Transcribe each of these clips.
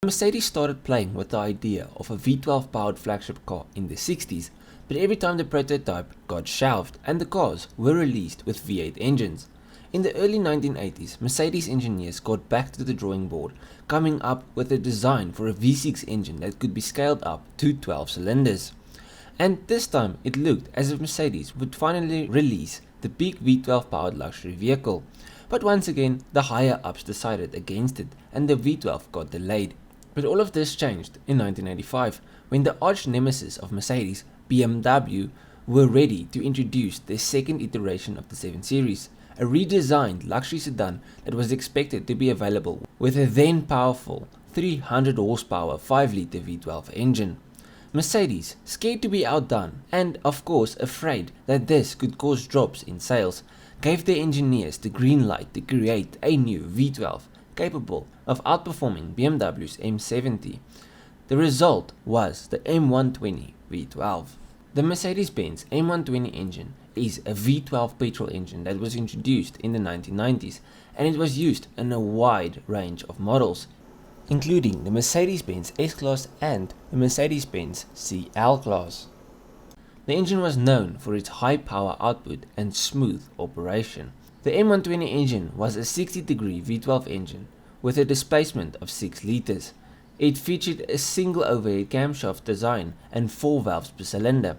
Mercedes started playing with the idea of a V12 powered flagship car in the 60s, but every time the prototype got shelved and the cars were released with V8 engines. In the early 1980s, Mercedes engineers got back to the drawing board, coming up with a design for a V6 engine that could be scaled up to 12 cylinders. And this time it looked as if Mercedes would finally release the big V12 powered luxury vehicle. But once again, the higher ups decided against it and the V12 got delayed. But all of this changed in 1985 when the arch nemesis of Mercedes, BMW, were ready to introduce their second iteration of the 7 Series, a redesigned luxury sedan that was expected to be available with a then powerful 300 horsepower 5-litre V12 engine. Mercedes, scared to be outdone and of course afraid that this could cause drops in sales, gave their engineers the green light to create a new V12 capable of outperforming BMW's M70. The result was the M120 V12. The Mercedes-Benz M120 engine is a V12 petrol engine that was introduced in the 1990s, and it was used in a wide range of models, including the Mercedes-Benz S-Class and the Mercedes-Benz CL-Class. The engine was known for its high power output and smooth operation. The M120 engine was a 60-degree V12 engine with a displacement of 6 liters. It featured a single overhead camshaft design and 4 valves per cylinder.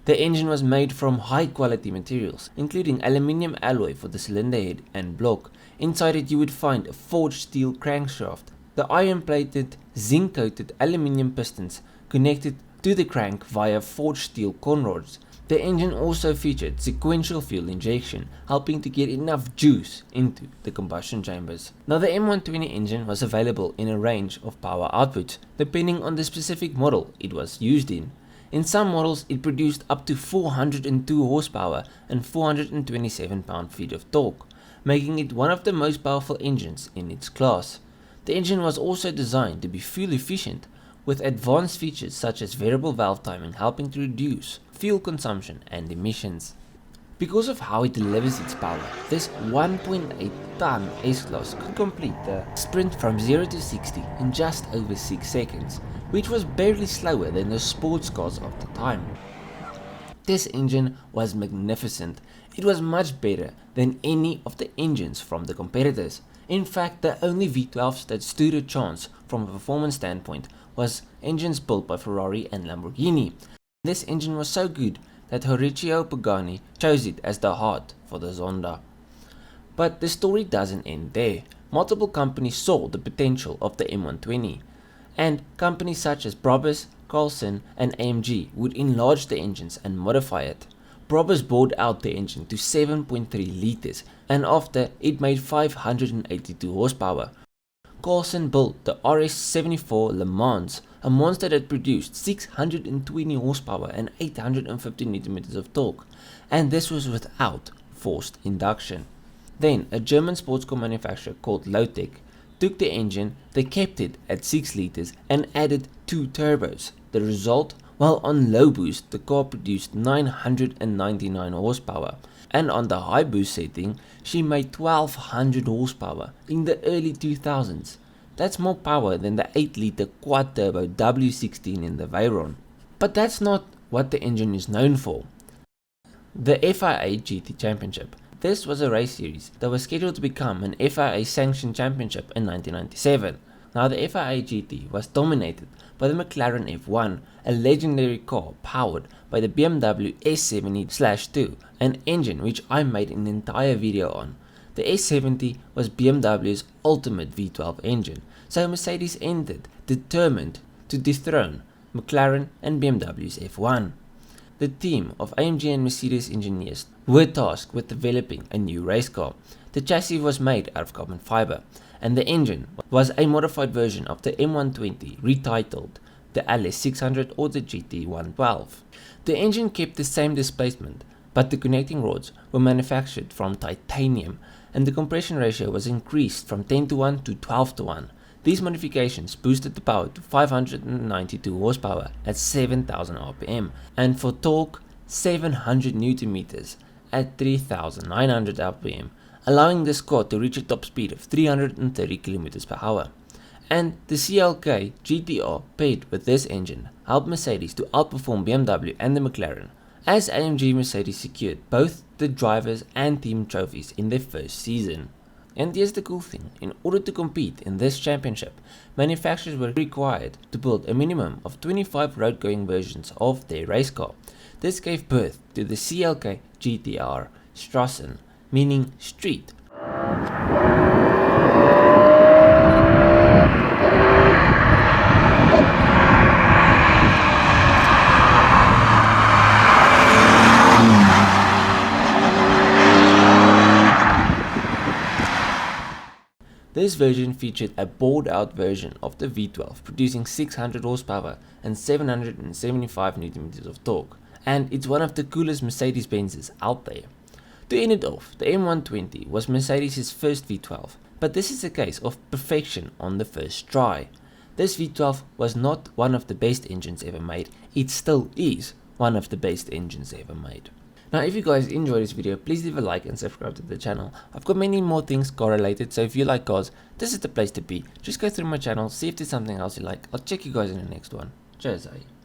The engine was made from high quality materials, including aluminium alloy for the cylinder head and block. Inside it you would find a forged steel crankshaft. The iron-plated, zinc-coated aluminium pistons connected to the crank via forged steel conrods. The engine also featured sequential fuel injection, helping to get enough juice into the combustion chambers. Now the M120 engine was available in a range of power outputs, depending on the specific model it was used in. In some models it produced up to 402 horsepower and 427 pound-feet of torque, making it one of the most powerful engines in its class. The engine was also designed to be fuel efficient, with advanced features such as variable valve timing helping to reduce fuel consumption and emissions. Because of how it delivers its power, this 1.8 ton S-Class could complete the sprint from 0 to 60 in just over 6 seconds, which was barely slower than the sports cars of the time. This engine was magnificent. It was much better than any of the engines from the competitors. In fact, the only V12s that stood a chance from a performance standpoint was engines built by Ferrari and Lamborghini. This engine was so good that Horacio Pagani chose it as the heart for the Zonda. But the story doesn't end there. Multiple companies saw the potential of the M120, and companies such as Brabus, Carlson and AMG would enlarge the engines and modify it. Brabus bought out the engine to 7.3 liters, and after it made 582 horsepower. Carlson built the RS74 Le Mans, a monster that produced 620 horsepower and 850 Nm of torque, and this was without forced induction. Then a German sports car manufacturer called Lotec took the engine, they kept it at 6 liters and added 2 turbos. The result? While on low boost the car produced 999 horsepower, and on the high boost setting she made 1200 horsepower in the early 2000s. That's more power than the 8 liter quad turbo W16 in the Veyron. But that's not what the engine is known for. The FIA GT Championship. This was a race series that was scheduled to become an FIA sanctioned championship in 1997. Now the FIA GT was dominated by the McLaren F1, a legendary car powered by the BMW S70/2, an engine which I made an entire video on. The S70 was BMW's ultimate V12 engine, so Mercedes entered determined to dethrone McLaren and BMW's F1. The team of AMG and Mercedes engineers were tasked with developing a new race car. The chassis was made out of carbon fiber, and the engine was a modified version of the M120 retitled the LS600 or the GT112. The engine kept the same displacement, but the connecting rods were manufactured from titanium, and the compression ratio was increased from 10:1 to 12:1. These modifications boosted the power to 592 horsepower at 7000 rpm, and for torque 700 Nm at 3900 rpm, allowing this car to reach a top speed of 330 km per hour. And the CLK GTR paired with this engine helped Mercedes to outperform BMW and the McLaren, as AMG Mercedes secured both the drivers and team trophies in their first season. And here's the cool thing, in order to compete in this championship, manufacturers were required to build a minimum of 25 road-going versions of their race car. This gave birth to the CLK GTR Strassen, meaning street. This version featured a bored-out version of the V12, producing 600 horsepower and 775 Nm of torque, and it's one of the coolest Mercedes-Benzes out there. To end it off, the M120 was Mercedes' first V12, but this is a case of perfection on the first try. This V12 was not one of the best engines ever made, it still is one of the best engines ever made. Now if you guys enjoyed this video, please leave a like and subscribe to the channel. I've got many more things car related, so if you like cars, this is the place to be. Just go through my channel, see if there's something else you like. I'll check you guys in the next one. Cheers, eh?